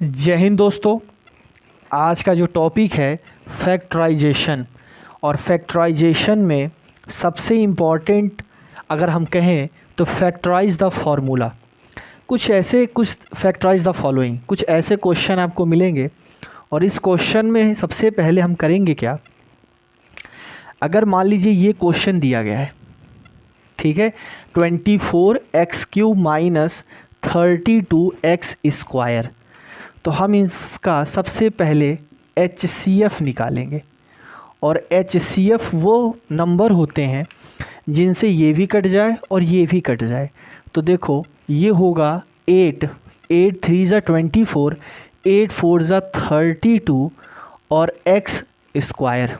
जय हिंद दोस्तों। आज का जो टॉपिक है फैक्टराइजेशन, और फैक्टराइजेशन में सबसे इम्पॉर्टेंट अगर हम कहें तो फैक्टराइज द फार्मूला। कुछ फैक्टराइज द फॉलोइंग, कुछ ऐसे क्वेश्चन आपको मिलेंगे और इस क्वेश्चन में सबसे पहले हम करेंगे क्या। अगर मान लीजिए ये क्वेश्चन दिया गया है, ठीक है, 24x³ माइनस 32x स्क्वायर, तो हम इसका सबसे पहले HCF निकालेंगे। और HCF वो नंबर होते हैं जिनसे ये भी कट जाए और ये भी कट जाए। तो देखो ये होगा 8 3 ज़ा 24, 8 4 ज़ा 32 और x स्क्वायर।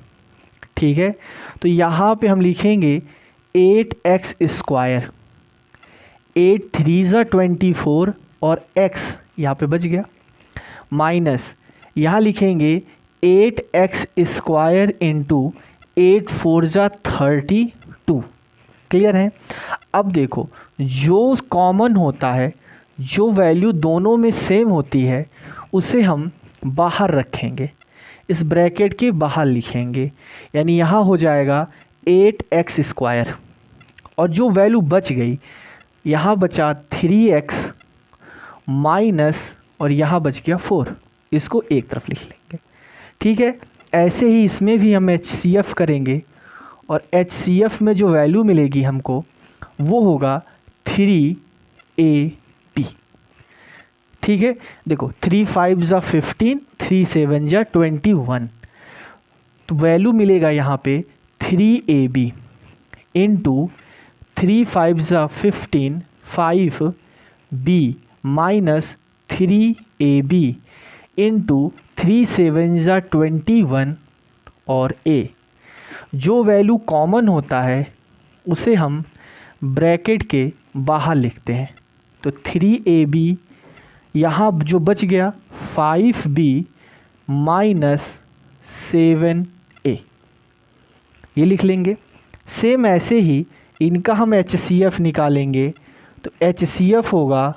ठीक है, तो यहाँ पे हम लिखेंगे 8x स्क्वायर, 8 3 ज़ा 24 और x यहाँ पे बच गया, माइनस यहाँ लिखेंगे 8x स्क्वायर इंटू 8 4 ज़ा 32। क्लियर है। अब देखो जो कॉमन होता है, जो वैल्यू दोनों में सेम होती है, उसे हम बाहर रखेंगे, इस ब्रैकेट के बाहर लिखेंगे। यानी यहाँ हो जाएगा 8x स्क्वायर, और जो वैल्यू बच गई यहाँ बचा 3x माइनस, और यहाँ बच गया 4, इसको एक तरफ लिख लेंगे। ठीक है, ऐसे ही इसमें भी हम HCF करेंगे, और HCF में जो वैल्यू मिलेगी हमको वो होगा 3AB। ठीक है, देखो 3 5 ज़ा 15, 3 7 ज़ा 21, तो वैल्यू मिलेगा यहाँ पे 3AB इंटू 3 5 ज़ा 15, 5B माइनस 3AB इंटू 3 7 ज़ा 21 और A। जो वैल्यू कॉमन होता है उसे हम ब्रैकेट के बाहर लिखते हैं। तो 3AB यहाँ जो बच गया 5B माइनस 7A, ये लिख लेंगे। सेम ऐसे ही इनका हम HCF निकालेंगे, तो HCF होगा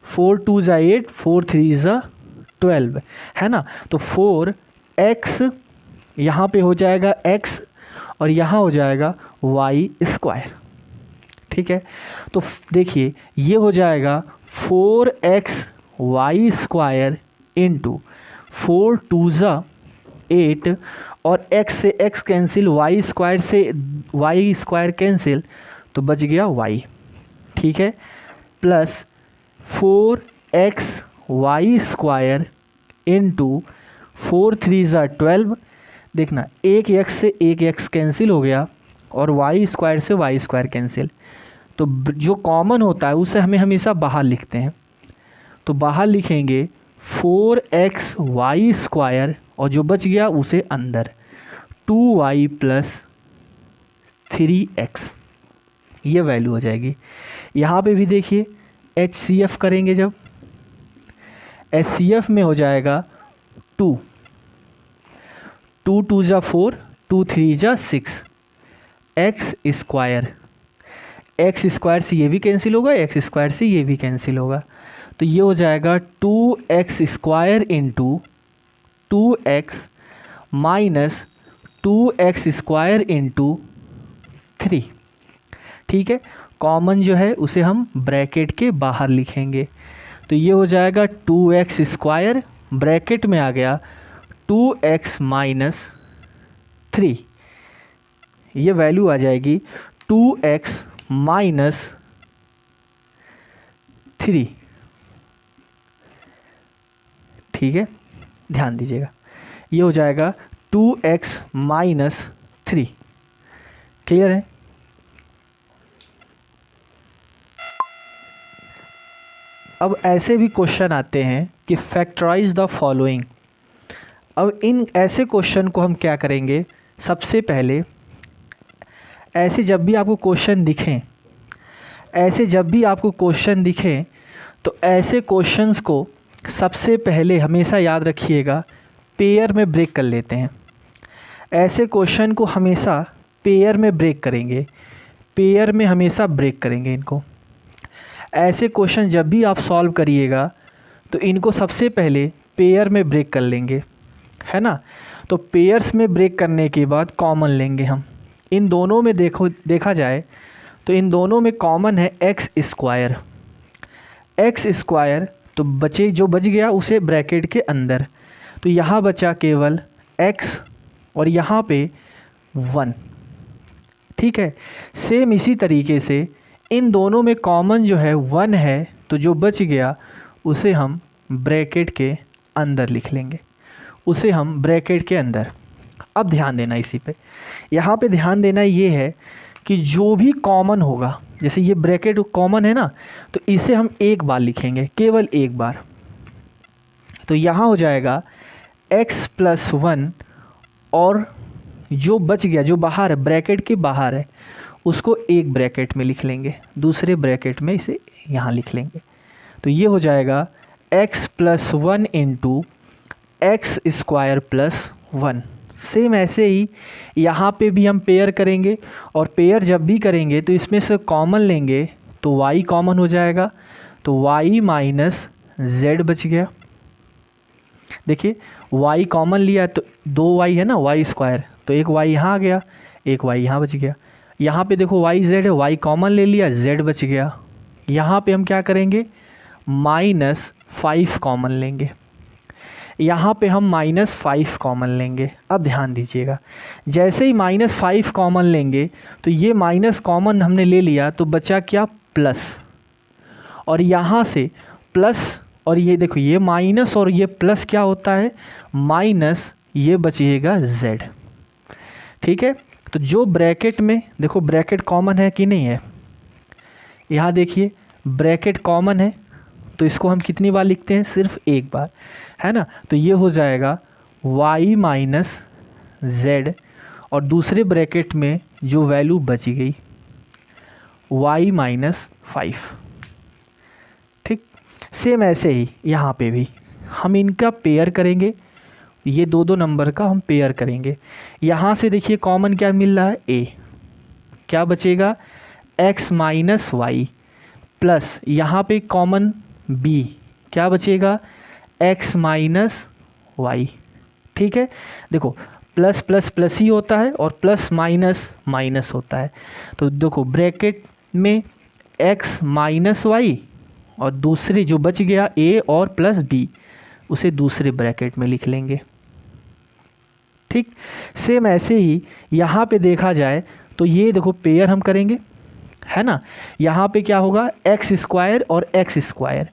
4 2 ज़ा 8, 4 3 ज़ा 12, है ना। तो 4x यहाँ पे हो जाएगा x, और यहाँ हो जाएगा y स्क्वायर। ठीक है, तो देखिए ये हो जाएगा 4xy स्क्वायर इंटू 4 2 ज़ा 8, और x से x कैंसिल, y स्क्वायर से y स्क्वायर कैंसिल, तो बच गया y। ठीक है, प्लस 4xy स्क्वायर इंटू 4 3 ज़ा 12, देखना एक x से एक x कैंसिल हो गया, और y स्क्वायर से y स्क्वायर कैंसिल, तो जो कॉमन होता है उसे हमें हमेशा बाहर लिखते हैं। तो बाहर लिखेंगे 4xy स्क्वायर, और जो बच गया उसे अंदर 2y प्लस 3x, ये वैल्यू हो जाएगी। यहाँ पे भी देखिए HCF करेंगे, जब HCF में हो जाएगा 2 2 ज़ा 4, 2 3 ज़ा 6, x स्क्वायर, x स्क्वायर से ये भी कैंसिल होगा, x स्क्वायर से ये भी कैंसिल होगा, तो ये हो जाएगा 2x square into 2x minus 2x square into 3। ठीक है, कॉमन जो है उसे हम ब्रैकेट के बाहर लिखेंगे। तो ये हो जाएगा 2x स्क्वायर, ब्रैकेट में आ गया 2x माइनस 3, ये वैल्यू आ जाएगी 2x माइनस 3। ठीक है, ध्यान दीजिएगा, ये हो जाएगा 2x माइनस 3। क्लियर है। अब ऐसे भी क्वेश्चन आते हैं कि फैक्टराइज द फॉलोइंग। अब इन ऐसे क्वेश्चन को हम क्या करेंगे, सबसे पहले ऐसे जब भी आपको क्वेश्चन दिखें, तो ऐसे क्वेश्चंस को सबसे पहले हमेशा याद रखिएगा पेयर में ब्रेक कर लेते हैं। ऐसे क्वेश्चन को हमेशा पेयर में ब्रेक करेंगे, पेयर में हमेशा ब्रेक करेंगे इनको। ऐसे क्वेश्चन जब भी आप सॉल्व करिएगा तो इनको सबसे पहले पेयर में ब्रेक कर लेंगे, है ना। तो पेयर्स में ब्रेक करने के बाद कॉमन लेंगे हम। इन दोनों में देखा जाए तो इन दोनों में कॉमन है एक्स स्क्वायर। एक्स स्क्वायर तो जो बच गया उसे ब्रैकेट के अंदर, तो यहाँ बचा केवल एक्स और यहाँ पे 1। ठीक है, सेम इसी तरीके से इन दोनों में कॉमन जो है 1 है, तो जो बच गया उसे हम ब्रैकेट के अंदर लिख लेंगे, उसे हम ब्रैकेट के अंदर। अब ध्यान देना इसी पे, यहाँ पे ध्यान देना ये है कि जो भी कॉमन होगा, जैसे ये ब्रैकेट कॉमन है ना, तो इसे हम एक बार लिखेंगे, केवल एक बार। तो यहाँ हो जाएगा x + 1 और जो बच गया, जो बाहर है, ब्रैकेट के बाहर है, उसको एक ब्रैकेट में लिख लेंगे, दूसरे ब्रैकेट में इसे यहाँ लिख लेंगे। तो ये हो जाएगा x + 1 × x² + 1। सेम ऐसे ही यहाँ पे भी हम पेयर करेंगे, और पेयर जब भी करेंगे तो इसमें से कॉमन लेंगे, तो y कॉमन हो जाएगा, तो y - z बच गया। देखिए y कॉमन लिया तो 2y है ना, y², तो एक y यहाँ आ गया, एक y यहाँ बच गया। यहाँ पे देखो y z है, y कॉमन ले लिया, z बच गया। यहाँ पे हम क्या करेंगे, -5 कॉमन लेंगे, यहाँ पे हम -5 कॉमन लेंगे। अब ध्यान दीजिएगा, जैसे ही -5 कॉमन लेंगे तो ये माइनस कॉमन हमने ले लिया, तो बचा क्या, प्लस, और यहाँ से प्लस, और ये देखो ये माइनस और ये प्लस क्या होता है, माइनस, ये बचेगा z। ठीक है, तो जो ब्रैकेट में देखो ब्रैकेट कॉमन है कि नहीं है, यहाँ देखिए ब्रैकेट कॉमन है, तो इसको हम कितनी बार लिखते हैं, सिर्फ एक बार, है ना। तो ये हो जाएगा y - z, और दूसरे ब्रैकेट में जो वैल्यू बची गई y - 5। ठीक, सेम ऐसे ही यहाँ पे भी हम इनका पेयर करेंगे, ये दो नंबर का हम पेयर करेंगे। यहाँ से देखिए कॉमन क्या मिल रहा है, a, क्या बचेगा, x - y, प्लस यहाँ पे कॉमन b, क्या बचेगा, x - y। ठीक है, देखो प्लस प्लस प्लस ही होता है और प्लस माइनस माइनस होता है। तो देखो ब्रैकेट में x - y और दूसरे जो बच गया a और प्लस b, उसे दूसरे ब्रैकेट में लिख लेंगे। ठीक, सेम ऐसे ही यहाँ पे देखा जाए तो ये देखो पेयर हम करेंगे, है ना। यहाँ पे क्या होगा, x² और x²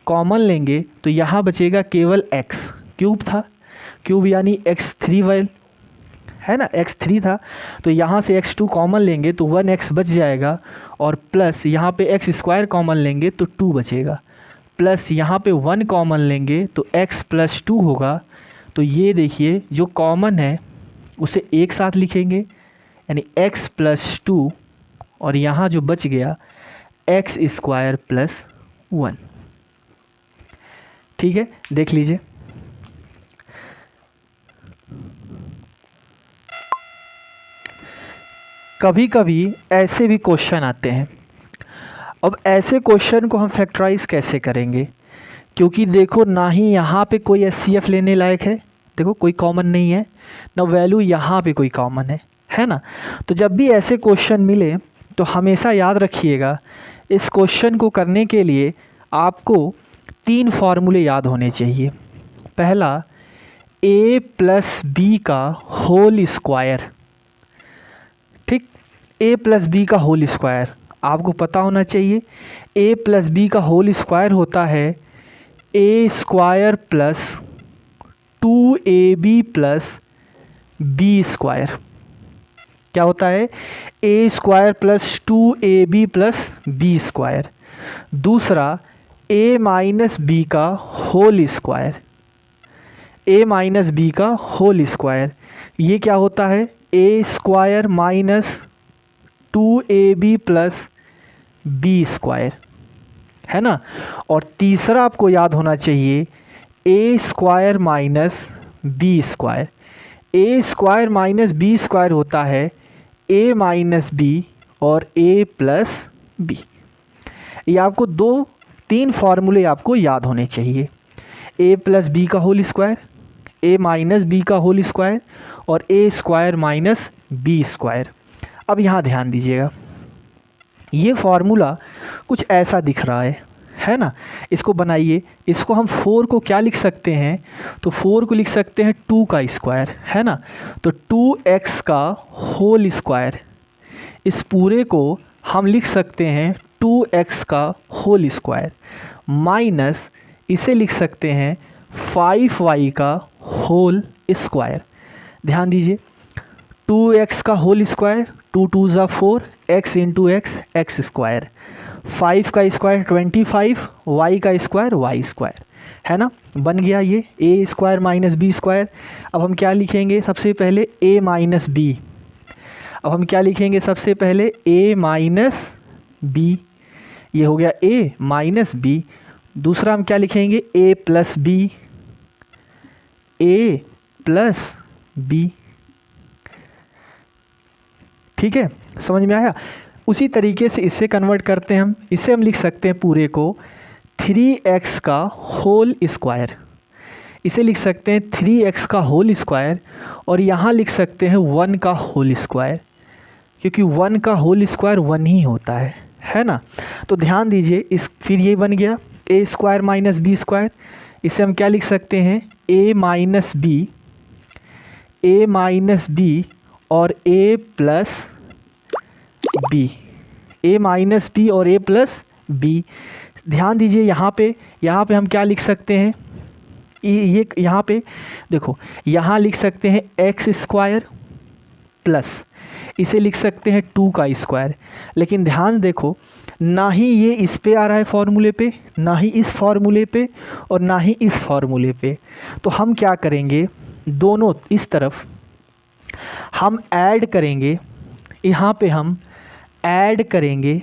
कॉमन लेंगे, तो यहाँ बचेगा केवल x, क्यूब था, क्यूब यानी x3 वैल, है ना, x3 था, तो यहाँ से x2 कॉमन लेंगे तो 1x बच जाएगा, और प्लस यहाँ पे x² कॉमन लेंगे तो 2 बचेगा, प्लस यहाँ पे 1 कॉमन लेंगे तो x + 2 होगा। तो ये देखिए जो कॉमन है उसे एक साथ लिखेंगे, यानी x + 2, और यहाँ जो बच गया x² + 1। ठीक है, देख लीजिए। कभी कभी ऐसे भी क्वेश्चन आते हैं। अब ऐसे क्वेश्चन को हम फैक्टराइज कैसे करेंगे, क्योंकि देखो ना ही यहाँ पे कोई HCF लेने लायक है, देखो कोई कॉमन नहीं है, ना वैल्यू यहाँ पे कोई कॉमन है ना। तो जब भी ऐसे क्वेश्चन मिले तो हमेशा याद रखिएगा, इस क्वेश्चन को करने के लिए आपको 3 फार्मूले याद होने चाहिए। पहला, a + b का होल स्क्वायर। ठीक, a + b का होल स्क्वायर आपको पता होना चाहिए। a + b का होल स्क्वायर होता है a² + 2ab + b²। क्या होता है, a² + 2ab + b²। दूसरा, a - b का होल स्क्वायर, a - b का होल स्क्वायर, ये क्या होता है, a² - 2ab + b², है ना। और तीसरा आपको याद होना चाहिए a² - b²। a² - b² होता है a - b और a + b। ये आपको 2-3 फार्मूले आपको याद होने चाहिए। ए प्लस बी का होल स्क्वायर, ए माइनस बी का होल स्क्वायर और ए स्क्वायर माइनस बी स्क्वायर। अब यहाँ ध्यान दीजिएगा, ये फार्मूला कुछ ऐसा दिख रहा है ना। इसको बनाइए, इसको हम 4 को क्या लिख सकते हैं, तो 4 को लिख सकते हैं 2 का स्क्वायर, है ना। तो 2x का होल स्क्वायर, इस पूरे को हम लिख सकते हैं 2x का होल स्क्वायर माइनस इसे लिख सकते हैं 5y का होल स्क्वायर। ध्यान दीजिए, 2x का होल स्क्वायर, 2 2 ज़ा 4, x इंटू एक्स स्क्वायर, 5 का स्क्वायर 25, y का स्क्वायर y स्क्वायर, है ना। बन गया ये a square minus B square. अब हम क्या लिखेंगे, सबसे पहले a माइनस बी। अब हम क्या लिखेंगे, सबसे पहले a माइनस बी, ये हो गया a माइनस बी। दूसरा हम क्या लिखेंगे, a plus B, a plus B. ठीक है, समझ में आया। उसी तरीके से इससे कन्वर्ट करते हैं हम, इसे हम लिख सकते हैं पूरे को 3x का होल स्क्वायर, इसे लिख सकते हैं 3x का होल स्क्वायर और यहाँ लिख सकते हैं 1 का होल स्क्वायर, क्योंकि 1 का होल स्क्वायर 1 ही होता है ना। तो ध्यान दीजिए, इस फिर ये बन गया a square minus B square. इसे हम क्या लिख सकते हैं, a माइनस बी और a plus B, a minus B और a प्लस बी। ध्यान दीजिए, यहाँ पे हम क्या लिख सकते हैं, ये यहाँ पे देखो, यहाँ लिख सकते हैं एक्स स्क्वायर प्लस इसे लिख सकते हैं 2 का स्क्वायर। लेकिन ध्यान देखो, ना ही ये इस पे आ रहा है फॉर्मूले पे, ना ही इस फॉर्मूले पे और ना ही इस फॉर्मूले पे। तो हम क्या करेंगे, दोनों इस तरफ हम ऐड करेंगे, यहाँ पे हम ऐड करेंगे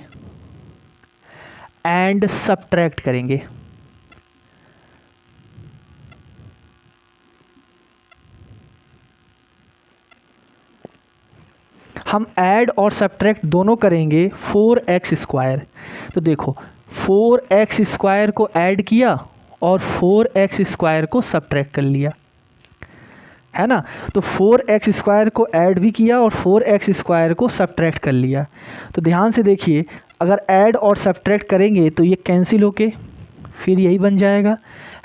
एंड सब्ट्रैक्ट करेंगे। हम ऐड और सब्ट्रैक्ट दोनों करेंगे 4x स्क्वायर। तो देखो, 4x स्क्वायर को ऐड किया और 4x स्क्वायर को सब्ट्रैक्ट कर लिया, है ना। तो 4x स्क्वायर को ऐड भी किया और 4x स्क्वायर को सब्ट्रैक्ट कर लिया। तो ध्यान से देखिए, अगर ऐड और सब्ट्रैक्ट करेंगे तो ये कैंसिल होके फिर यही बन जाएगा,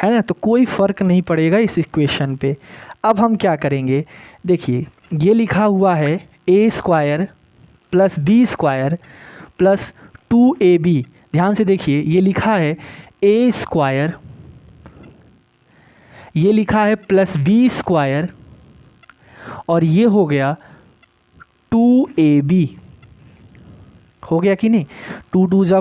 है ना। तो कोई फ़र्क नहीं पड़ेगा इस इक्वेशन पे। अब हम क्या करेंगे, देखिए ये लिखा हुआ है a square plus B square plus 2ab। ध्यान से देखिए, ये लिखा है a स्क्वायर, ये लिखा है प्लस बी स्क्वायर और ये हो गया 2ab, हो गया कि नहीं। 2 2 ज़ा